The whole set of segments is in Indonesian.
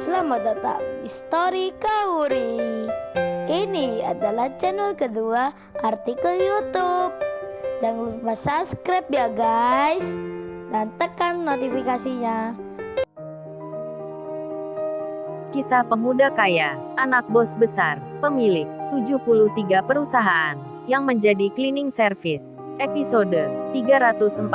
selamat datang di Story Kauri. Ini adalah channel kedua artikel YouTube. Jangan lupa subscribe ya guys, dan tekan notifikasinya. Kisah pemuda kaya, anak bos besar, pemilik 73 perusahaan, yang menjadi cleaning service. Episode 348.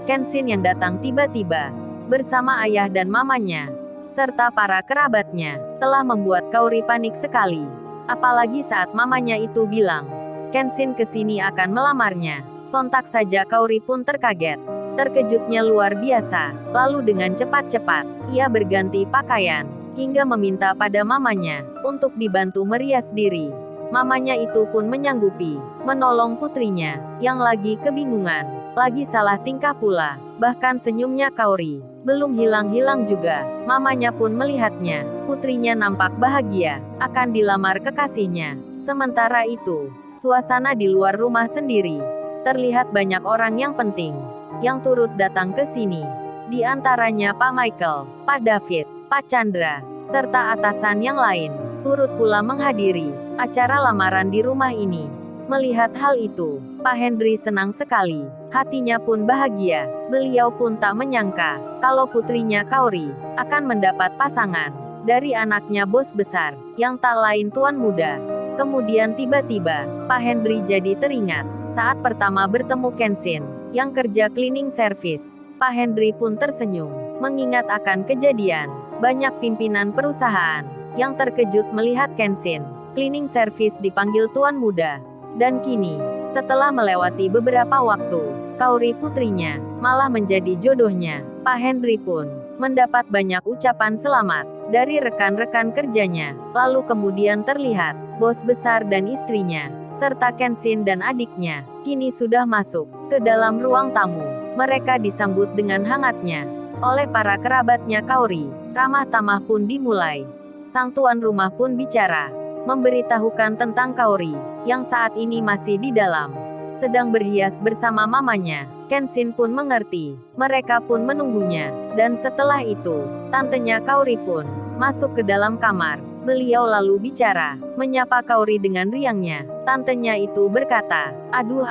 Kenshin yang datang tiba-tiba, bersama ayah dan mamanya, serta para kerabatnya, telah membuat Kaori panik sekali. Apalagi saat mamanya itu bilang, Kenshin kesini akan melamarnya. Sontak saja Kaori pun terkaget. Terkejutnya luar biasa, lalu dengan cepat-cepat, ia berganti pakaian, hingga meminta pada mamanya, untuk dibantu merias diri. Mamanya itu pun menyanggupi, menolong putrinya, yang lagi kebingungan, lagi salah tingkah pula. Bahkan senyumnya Kaori, belum hilang-hilang juga. Mamanya pun melihatnya, putrinya nampak bahagia, akan dilamar kekasihnya. Sementara itu, suasana di luar rumah sendiri, terlihat banyak orang yang penting yang turut datang ke sini. Di antaranya Pak Michael, Pak David, Pak Chandra, serta atasan yang lain, turut pula menghadiri acara lamaran di rumah ini. Melihat hal itu, Pak Henry senang sekali, hatinya pun bahagia. Beliau pun tak menyangka, kalau putrinya Kaori, akan mendapat pasangan dari anaknya bos besar, yang tak lain tuan muda. Kemudian tiba-tiba, Pak Henry jadi teringat, saat pertama bertemu Kenshin, yang kerja cleaning service. Pak Henry pun tersenyum, mengingat akan kejadian. Banyak pimpinan perusahaan, yang terkejut melihat Kenshin, cleaning service dipanggil tuan muda. Dan kini, setelah melewati beberapa waktu, Kaori putrinya, malah menjadi jodohnya. Pak Henry pun, mendapat banyak ucapan selamat, dari rekan-rekan kerjanya. Lalu kemudian terlihat, bos besar dan istrinya, serta Kenshin dan adiknya, kini sudah masuk ke dalam ruang tamu. Mereka disambut dengan hangatnya oleh para kerabatnya Kaori. Ramah tamah pun dimulai. Sang tuan rumah pun bicara, memberitahukan tentang Kaori, yang saat ini masih di dalam, sedang berhias bersama mamanya. Kenshin pun mengerti, mereka pun menunggunya. Dan setelah itu, tantenya Kaori pun masuk ke dalam kamar. Beliau lalu bicara, menyapa Kaori dengan riangnya. Tantenya itu berkata, aduh,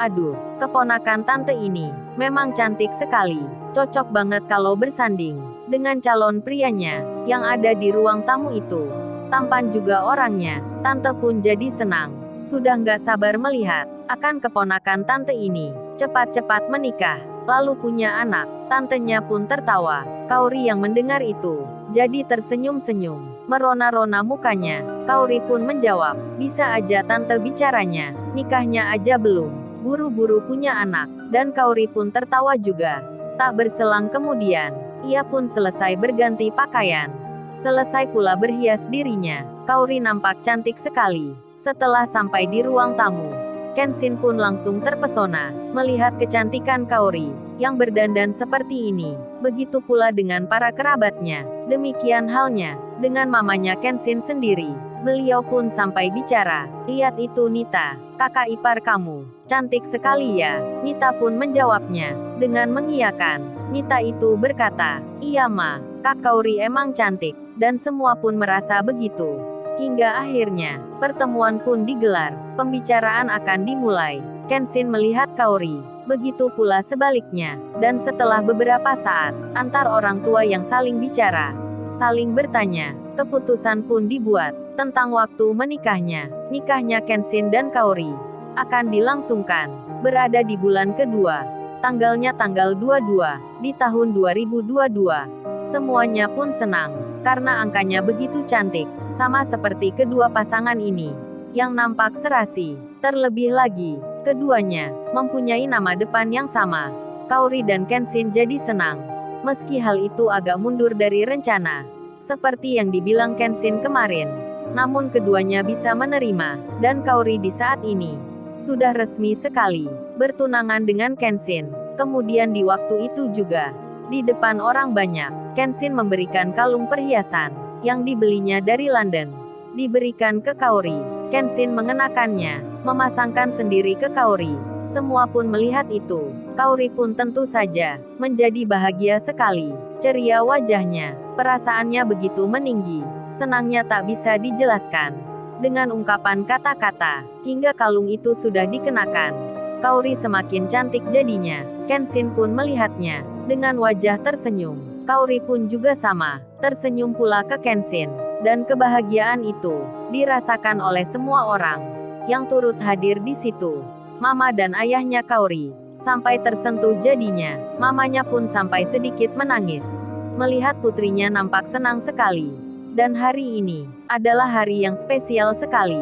keponakan tante ini, memang cantik sekali. Cocok banget kalau bersanding dengan calon prianya, yang ada di ruang tamu itu. Tampan juga orangnya. Tante pun jadi senang. Sudah nggak sabar melihat, akan keponakan tante ini, cepat-cepat menikah, lalu punya anak. Tantenya pun tertawa. Kaori yang mendengar itu, jadi tersenyum-senyum, merona-rona mukanya. Kaori pun menjawab, bisa aja tante bicaranya, nikahnya aja belum, buru-buru punya anak. Dan Kaori pun tertawa juga. Tak berselang kemudian, ia pun selesai berganti pakaian. Selesai pula berhias dirinya. Kaori nampak cantik sekali. Setelah sampai di ruang tamu, Kenshin pun langsung terpesona, melihat kecantikan Kaori, yang berdandan seperti ini. Begitu pula dengan para kerabatnya. Demikian halnya dengan mamanya Kenshin sendiri. Beliau pun sampai bicara, lihat itu Nita, kakak ipar kamu, cantik sekali ya. Nita pun menjawabnya, dengan mengiyakan. Nita itu berkata, iya ma, Kak Kaori emang cantik. Dan semua pun merasa begitu. Hingga akhirnya, pertemuan pun digelar, pembicaraan akan dimulai. Kenshin melihat Kaori, begitu pula sebaliknya. Dan setelah beberapa saat, antar orang tua yang saling bicara, saling bertanya, keputusan pun dibuat, tentang waktu menikahnya. Nikahnya Kenshin dan Kaori, akan dilangsungkan, berada di bulan kedua. Tanggalnya tanggal 22, di tahun 2022. Semuanya pun senang, karena angkanya begitu cantik, sama seperti kedua pasangan ini, yang nampak serasi. Terlebih lagi, keduanya mempunyai nama depan yang sama. Kaori dan Kenshin jadi senang, meski hal itu agak mundur dari rencana, seperti yang dibilang Kenshin kemarin. Namun keduanya bisa menerima, dan Kaori di saat ini sudah resmi sekali bertunangan dengan Kenshin. Kemudian di waktu itu juga, di depan orang banyak, Kenshin memberikan kalung perhiasan yang dibelinya dari London, diberikan ke Kaori. Kenshin mengenakannya, memasangkan sendiri ke Kaori. Semua pun melihat itu. Kaori pun tentu saja menjadi bahagia sekali. Ceria wajahnya, Perasaannya begitu meninggi, senangnya tak bisa dijelaskan. Dengan ungkapan kata-kata, hingga kalung itu sudah dikenakan, Kaori semakin cantik jadinya. Kenshin pun melihatnya, dengan wajah tersenyum. Kaori pun juga sama, tersenyum pula ke Kenshin. Dan kebahagiaan itu, dirasakan oleh semua orang yang turut hadir di situ. Mama dan ayahnya Kaori, sampai tersentuh jadinya. Mamanya pun sampai sedikit menangis. Melihat putrinya nampak senang sekali. Dan hari ini adalah hari yang spesial sekali.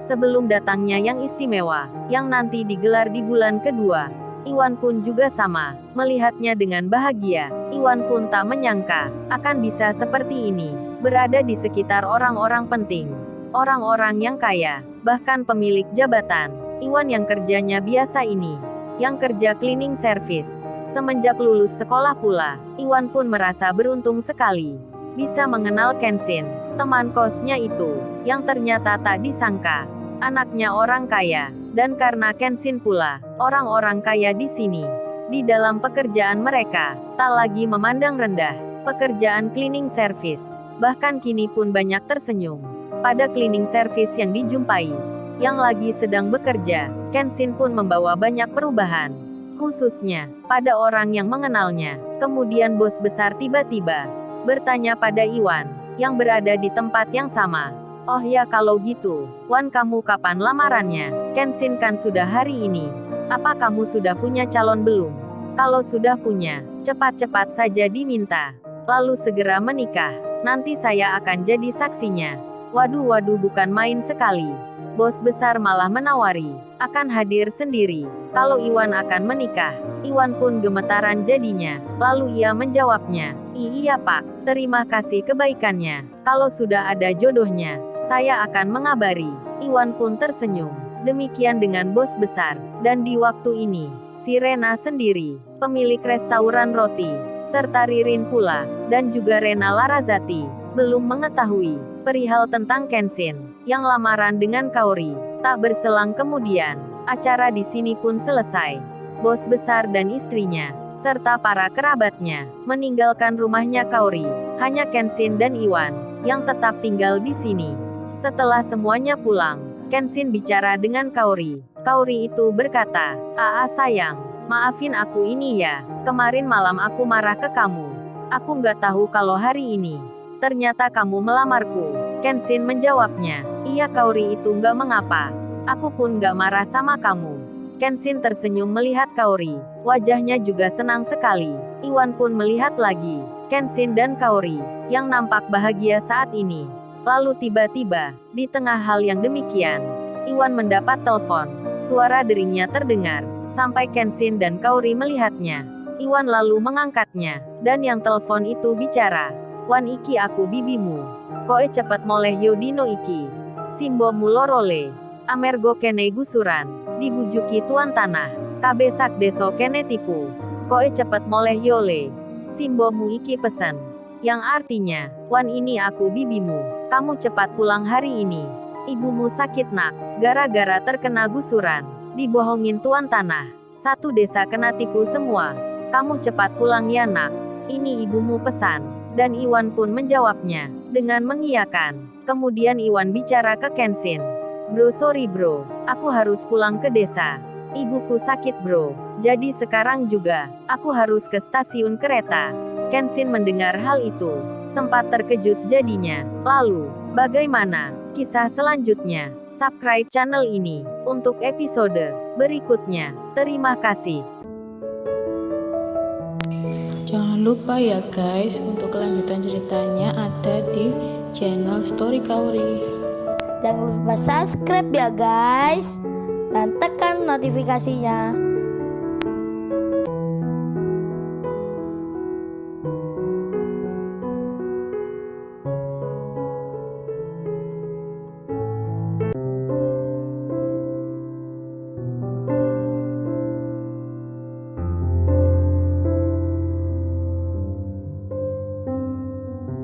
Sebelum datangnya yang istimewa, yang nanti digelar di bulan kedua. Iwan pun juga sama, melihatnya dengan bahagia. Iwan pun tak menyangka akan bisa seperti ini, berada di sekitar orang-orang penting, orang-orang yang kaya, bahkan pemilik jabatan. Iwan yang kerjanya biasa ini, yang kerja cleaning service. Semenjak lulus sekolah pula, Iwan pun merasa beruntung sekali bisa mengenal Kenshin, teman kosnya itu, yang ternyata tak disangka anaknya orang kaya. Dan karena Kenshin pula, orang-orang kaya di sini, di dalam pekerjaan mereka, tak lagi memandang rendah pekerjaan cleaning service. Bahkan kini pun banyak tersenyum pada cleaning service yang dijumpai, yang lagi sedang bekerja. Kenshin pun membawa banyak perubahan, khususnya pada orang yang mengenalnya. Kemudian bos besar tiba-tiba bertanya pada Iwan, yang berada di tempat yang sama. Oh ya kalau gitu, Wan kamu kapan lamarannya? Kenshin kan sudah hari ini. Apa kamu sudah punya calon belum? Kalau sudah punya, cepat-cepat saja diminta. Lalu segera menikah. Nanti saya akan jadi saksinya. Waduh bukan main sekali. Bos besar malah menawari, akan hadir sendiri, kalau Iwan akan menikah. Iwan pun gemetaran jadinya, lalu ia menjawabnya, iya pak, terima kasih kebaikannya. Kalau sudah ada jodohnya, saya akan mengabari. Iwan pun tersenyum. Demikian dengan bos besar. Dan di waktu ini, si Rena sendiri, pemilik restoran roti, serta Ririn pula, dan juga Rena Larazati, belum mengetahui perihal tentang Kenshin yang lamaran dengan Kaori. Tak berselang kemudian, acara di sini pun selesai. Bos besar dan istrinya, serta para kerabatnya, meninggalkan rumahnya Kaori. Hanya Kenshin dan Iwan yang tetap tinggal di sini. Setelah semuanya pulang, Kenshin bicara dengan Kaori. Kaori itu berkata, "Aa sayang, maafin aku ini ya. Kemarin malam aku marah ke kamu. Aku nggak tahu kalau hari ini ternyata kamu melamarku." Kenshin menjawabnya, "Iya Kaori itu nggak mengapa. Aku pun nggak marah sama kamu." Kenshin tersenyum melihat Kaori. Wajahnya juga senang sekali. Iwan pun melihat lagi Kenshin dan Kaori, yang nampak bahagia saat ini. Lalu tiba-tiba, di tengah hal yang demikian, Iwan mendapat telepon. Suara deringnya terdengar, sampai Kenshin dan Kaori melihatnya. Iwan lalu mengangkatnya, dan yang telepon itu bicara, "Wan iki aku bibimu. Koe cepet moleh yo dino iki. Simbo mulorole. Amergo kene gusuran. Dibujuki tuan tanah. Kabe sak deso kene tipu. Koe cepet moleh yole. Simbomu iki pesen." Yang artinya, "Wan ini aku bibimu. Kamu cepat pulang hari ini. Ibumu sakit nak, gara-gara terkena gusuran. Dibohongin tuan tanah. Satu desa kena tipu semua. Kamu cepat pulang ya nak. Ini ibumu pesan." Dan Iwan pun menjawabnya, dengan mengiyakan. Kemudian Iwan bicara ke Kenshin. "Bro sorry bro, aku harus pulang ke desa. Ibuku sakit bro. Jadi sekarang juga, aku harus ke stasiun kereta." Kenshin mendengar hal itu, sempat terkejut jadinya. Lalu, bagaimana kisah selanjutnya? Subscribe channel ini untuk episode berikutnya. Terima kasih. Jangan lupa ya guys, untuk kelanjutan ceritanya ada di channel Story Kaori. Jangan lupa subscribe ya guys, dan tekan notifikasinya